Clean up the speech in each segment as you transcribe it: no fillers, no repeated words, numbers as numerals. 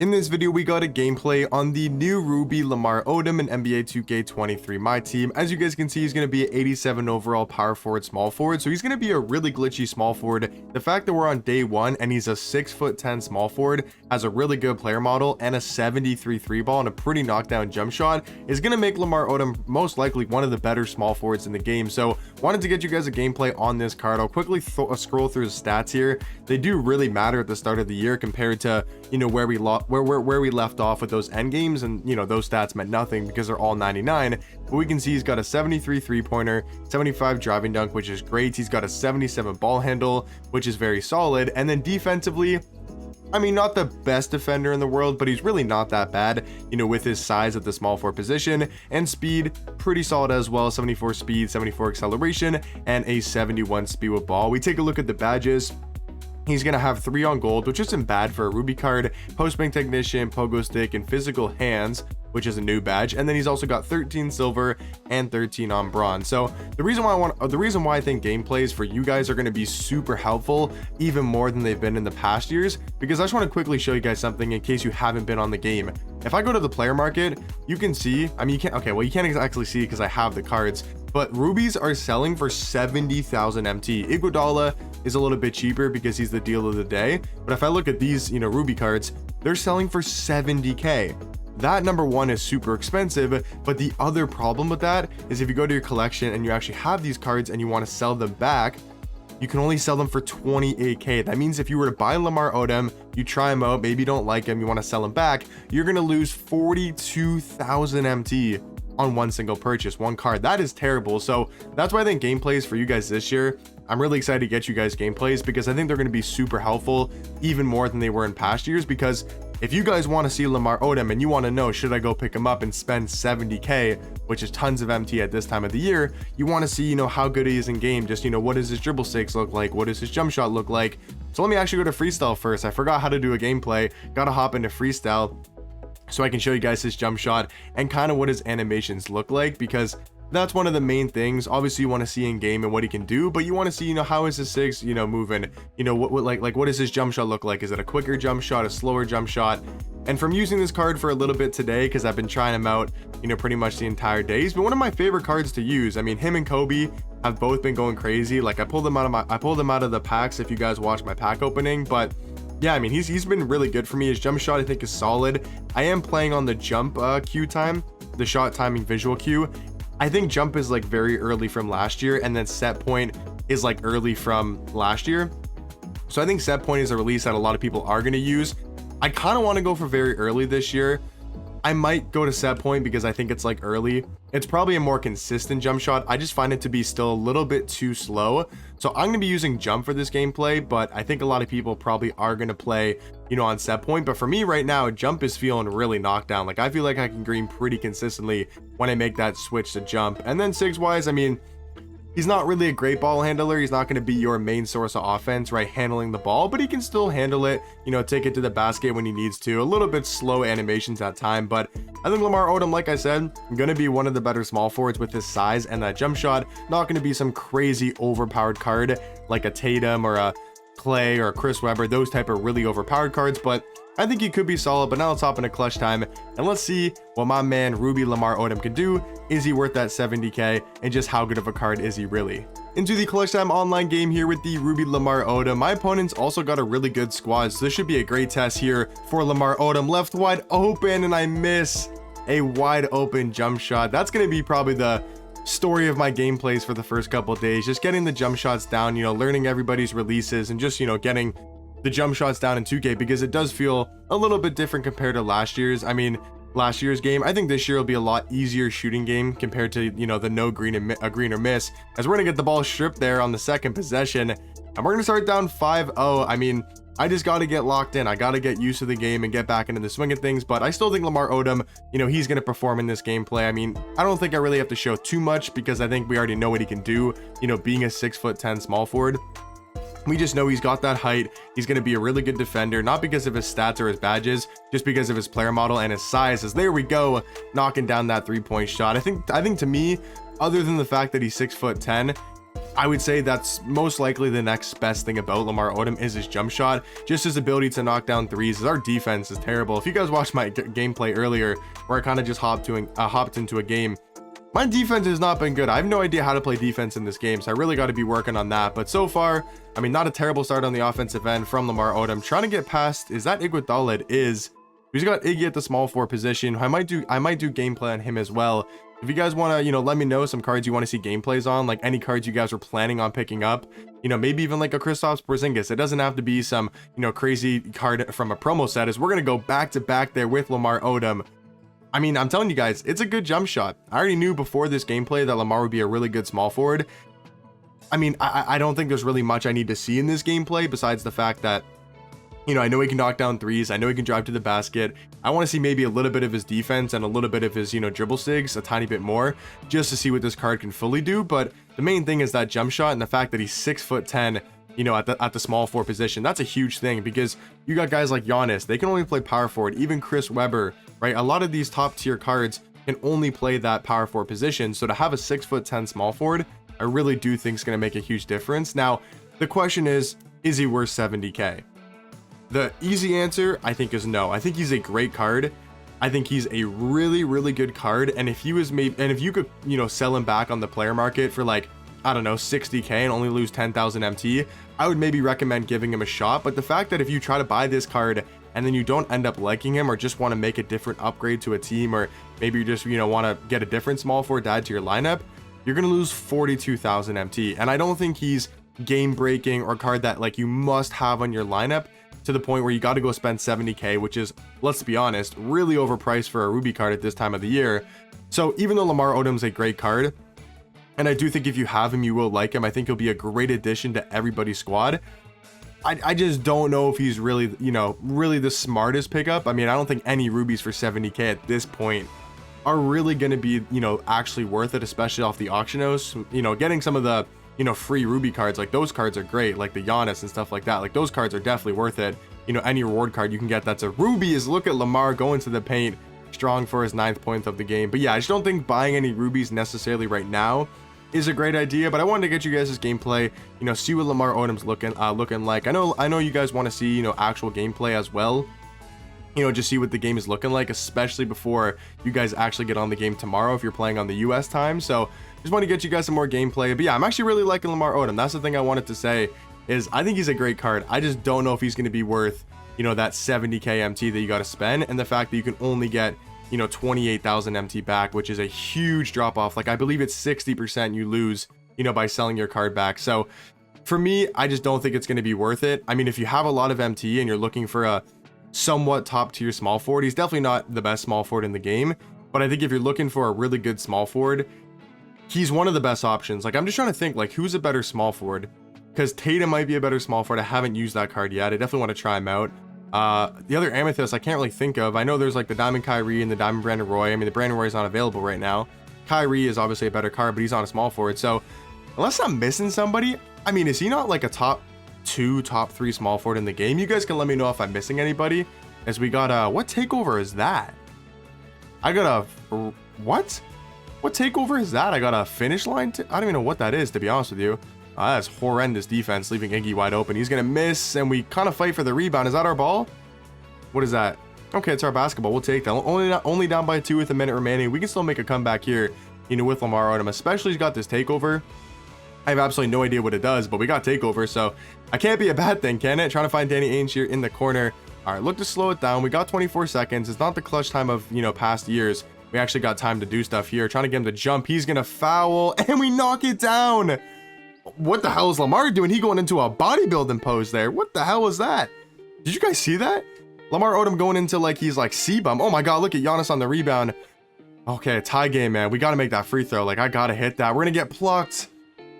In this video, we got a gameplay on the new Ruby Lamar Odom in NBA 2K23 Myteam. As you guys can see, he's going to be an 87 overall power forward, small forward. So he's going to be a really glitchy small forward. The fact that we're on day one and he's a 6'10" small forward, has a really good player model and a 73 three ball and a pretty knockdown jump shot is going to make Lamar Odom most likely one of the better small forwards in the game. So wanted to get you guys a gameplay on this card. I'll quickly scroll through his stats here. They do really matter at the start of the year compared to, you know, where we left off with those end games, and you know those stats meant nothing because they're all 99. But we can see he's got a 73 three-pointer, 75 driving dunk, which is great. He's got a 77 ball handle, which is very solid. And then defensively, I mean, not the best defender in the world, but he's really not that bad, you know, with his size at the small forward position. And speed, pretty solid as well. 74 speed, 74 acceleration, and a 71 speed with ball. We take a look at the badges. He's going to have 3 on gold, which isn't bad for a Ruby card, post-bank technician, pogo stick, and physical hands, which is a new badge. And then he's also got 13 silver and 13 on bronze. So the reason why I think gameplays for you guys are going to be super helpful, even more than they've been in the past years, because I just want to quickly show you guys something in case you haven't been on the game. If I go to the player market, you can see, I mean, you can't, okay, well, you can't exactly see because I have the cards, but rubies are selling for 70,000 MT. Iguodala is a little bit cheaper because he's the deal of the day. But if I look at these, you know, ruby cards, they're selling for 70k. That, number one, is super expensive. But the other problem with that is if you go to your collection and you actually have these cards and you want to sell them back, you can only sell them for 28k. That means if you were to buy Lamar Odom, you try him out, maybe you don't like him, you want to sell him back, you're going to lose 42,000 MT on one single purchase, one card. That is terrible. So that's why I think gameplays for you guys this year, I'm really excited to get you guys gameplays because I think they're going to be super helpful, even more than they were in past years. Because if you guys want to see Lamar Odom and you want to know, should I go pick him up and spend 70k, which is tons of MT at this time of the year, you want to see, you know, how good he is in game. Just, you know, what does his dribble stakes look like? What does his jump shot look like? So let me actually go to freestyle first. I forgot how to do a gameplay. Gotta hop into freestyle so I can show you guys his jump shot and kind of what his animations look like, because that's one of the main things. Obviously you want to see in game and what he can do, but you want to see, you know, how is his six, you know, moving, you know, what does his jump shot look like? Is it a quicker jump shot, a slower jump shot? And from using this card for a little bit today, because I've been trying him out, you know, pretty much the entire day, he's been one of my favorite cards to use. I mean, him and Kobe have both been going crazy. Like I pulled them out of the packs if you guys watched my pack opening. But yeah, I mean, he's been really good for me. His jump shot, I think, is solid. I am playing on the jump queue time, the shot timing visual queue. I think jump is like very early from last year, and then set point is like early from last year. So I think set point is a release that a lot of people are going to use. I kind of want to go for very early this year. I might go to set point because I think it's like early. It's probably a more consistent jump shot. I just find it to be still a little bit too slow. So I'm going to be using jump for this gameplay, but I think a lot of people probably are going to play, you know, on set point. But for me right now, jump is feeling really knocked down. Like I feel like I can green pretty consistently when I make that switch to jump. And then Sigs wise, I mean, he's not really a great ball handler. He's not going to be your main source of offense, right? Handling the ball, but he can still handle it, you know, take it to the basket when he needs to. A little bit slow animations at time, but I think Lamar Odom, like I said, going to be one of the better small forwards with his size and that jump shot. Not going to be some crazy overpowered card like a Tatum or a Clay or a Chris Webber, those type of really overpowered cards, but I think he could be solid. But now let's hop into clutch time and let's see what my man Ruby Lamar Odom can do. Is he worth that 70k, and just how good of a card is he really? Into the clutch time online game here with the Ruby Lamar Odom. My opponent's also got a really good squad, so this should be a great test here for Lamar Odom. Left wide open, and I miss a wide open jump shot. That's going to be probably the story of my gameplays for the first couple of days, just getting the jump shots down, you know, learning everybody's releases, and just, you know, getting the jump shots down in 2K, because it does feel a little bit different compared to last year's. I mean, last year's game, I think this year will be a lot easier shooting game compared to, you know, the no green and green or miss, as we're gonna get the ball stripped there on the second possession, and we're gonna start down 5-0. I mean, I just got to get locked in. I got to get used to the game and get back into the swing of things. But I still think Lamar Odom, you know, he's going to perform in this gameplay. I mean, I don't think I really have to show too much because I think we already know what he can do, you know, being a 6'10" small forward. We just know he's got that height. He's going to be a really good defender, not because of his stats or his badges, just because of his player model and his size. As there we go, knocking down that 3-point shot. I think to me, other than the fact that he's 6'10", I would say that's most likely the next best thing about Lamar Odom is his jump shot. Just his ability to knock down threes. Our defense is terrible. If you guys watched my gameplay earlier, where I kind of just hopped into a game, my defense has not been good. I have no idea how to play defense in this game, so I really got to be working on that. But so far, I mean, not a terrible start on the offensive end from Lamar Odom. Trying to get past, is that Iguodala? It is. He's got Iggy at the small forward position. I might do gameplay on him as well. If you guys want to, let me know some cards you want to see gameplays on, like any cards you guys are planning on picking up, maybe even like a Kristaps Porzingis. It doesn't have to be some, crazy card from a promo set. As we're going to go back to back there with Lamar Odom. I mean, I'm telling you guys, it's a good jump shot. I already knew before this gameplay that Lamar would be a really good small forward. I mean, I don't think there's really much I need to see in this gameplay besides the fact that, I know he can knock down threes. I know he can drive to the basket. I want to see maybe a little bit of his defense and a little bit of his, dribble sigs, a tiny bit more, just to see what this card can fully do. But the main thing is that jump shot and the fact that he's 6'10", at the small forward position. That's a huge thing because you got guys like Giannis. They can only play power forward. Even Chris Webber, right? A lot of these top tier cards can only play that power forward position. So to have a 6'10" small forward, I really do think is going to make a huge difference. Now, the question is he worth 70K? The easy answer, I think, is no. I think he's a great card. I think he's a really, really good card. And if he was if you could, sell him back on the player market for like, I don't know, 60K and only lose 10,000 MT, I would maybe recommend giving him a shot. But the fact that if you try to buy this card and then you don't end up liking him or just want to make a different upgrade to a team, or maybe you just, want to get a different small forward to add to your lineup, you're going to lose 42,000 MT. And I don't think he's game breaking or a card that like you must have on your lineup to the point where you got to go spend 70K, which is, let's be honest, really overpriced for a Ruby card at this time of the year. So even though Lamar Odom's a great card, and I do think if you have him, you will like him. I think he'll be a great addition to everybody's squad. I just don't know if he's really, really the smartest pickup. I mean, I don't think any Rubies for 70K at this point are really going to be, actually worth it, especially off the auction house. Getting some of the, free Ruby cards, like those cards are great, like the Giannis and stuff like that. Like those cards are definitely worth it. Any reward card you can get that's a Ruby is, look at Lamar going to the paint, strong for his 9th point of the game. But yeah, I just don't think buying any Rubies necessarily right now is a great idea. But I wanted to get you guys' gameplay, see what Lamar Odom's looking like. I know you guys want to see, actual gameplay as well. Just see what the game is looking like, especially before you guys actually get on the game tomorrow if you're playing on the US time. So just want to get you guys some more gameplay. But yeah, I'm actually really liking Lamar Odom. That's the thing I wanted to say, is I think he's a great card. I just don't know if he's going to be worth, that 70K MT that you got to spend, and the fact that you can only get, 28,000 MT back, which is a huge drop off. Like I believe it's 60% you lose, by selling your card back. So for me, I just don't think it's going to be worth it. I mean, if you have a lot of MT and you're looking for a somewhat top tier small forward, he's definitely not the best small forward in the game, but I think if you're looking for a really good small forward, he's one of the best options. Like I'm just trying to think, like, who's a better small forward, because Tatum might be a better small forward. I haven't used that card yet. I definitely want to try him out. The other Amethyst I can't really think of. I know there's like the Diamond Kyrie and the Diamond Brandon Roy. I mean, the Brandon Roy is not available right now. Kyrie is obviously a better card, but he's on a small forward. So unless I'm missing somebody, I mean, is he not like a top 2, top 3 small forward in the game? You guys can let me know if I'm missing anybody. As we got what takeover is that? I got a what takeover is that? I got a finish line. I don't even know what that is, to be honest with you. That's horrendous defense, leaving Iggy wide open. He's gonna miss, and we kind of fight for the rebound. Is that our ball? What is that? Okay, it's our basketball. We'll take that. Only down by 2 with a minute remaining. We can still make a comeback here, with Lamar Odom. Especially he's got this takeover. I have absolutely no idea what it does, but we got takeover, so I can't be a bad thing, can it? Trying to find Danny Ainge here in the corner. All right, look to slow it down. We got 24 seconds. It's not the clutch time of, past years. We actually got time to do stuff here. Trying to get him to jump. He's going to foul, and we knock it down. What the hell is Lamar doing? He going into a bodybuilding pose there. What the hell was that? Did you guys see that? Lamar Odom going into like he's like C-bum. Oh my God, look at Giannis on the rebound. Okay, tie game, man. We got to make that free throw. Like, I got to hit that. We're going to get plucked.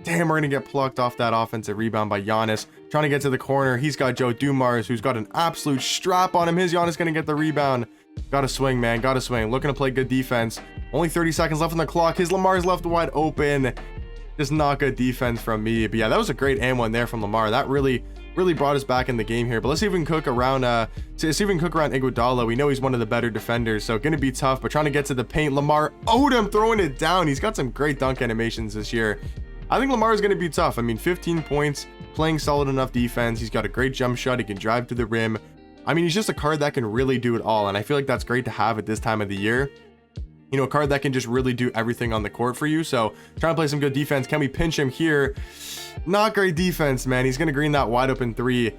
Damn, we're going to get plucked off that offensive rebound by Giannis. Trying to get to the corner. He's got Joe Dumars, who's got an absolute strap on him. His Giannis going to get the rebound. Got to swing, man. Got to swing. Looking to play good defense. Only 30 seconds left on the clock. His Lamar's left wide open. Just not good defense from me. But yeah, that was a great and one there from Lamar. That really brought us back in the game here. But let's see if we can cook around Iguodala. We know he's one of the better defenders, so gonna be tough, but trying to get to the paint. Lamar Odom throwing it down. He's got some great dunk animations this year. I think Lamar is going to be tough. I mean, 15 points, playing solid enough defense. He's got a great jump shot. He can drive to the rim. I mean, he's just a card that can really do it all. And I feel like that's great to have at this time of the year. You know, a card that can just really do everything on the court for you. So trying to play some good defense. Can we pinch him here? Not great defense, man. He's going to green that wide open three.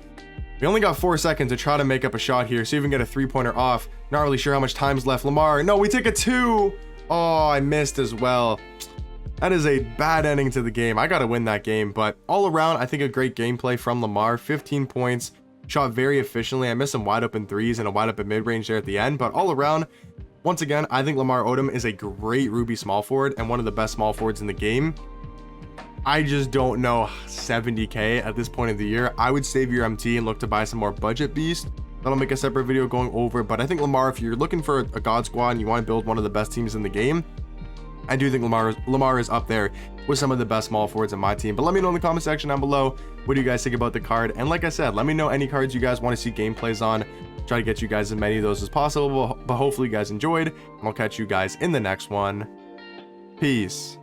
We only got 4 seconds to try to make up a shot here. See if we can get a 3-pointer off. Not really sure how much time's left. Lamar. No, we take a 2. Oh, I missed as well. That is a bad ending to the game. I got to win that game. But all around, I think a great gameplay from Lamar. 15 points. Shot very efficiently. I missed some wide open threes and a wide open mid-range there at the end. But all around, once again, I think Lamar Odom is a great Ruby small forward and one of the best small forwards in the game. I just don't know 70k at this point of the year. I would save your MT and look to buy some more budget beast. That'll make a separate video going over. But I think Lamar, if you're looking for a god squad and you want to build one of the best teams in the game, I do think Lamar is up there with some of the best small forwards in my team. But let me know in the comment section down below, what do you guys think about the card? And like I said, let me know any cards you guys want to see gameplays on. Try to get you guys as many of those as possible. But hopefully you guys enjoyed, and I'll catch you guys in the next one. Peace.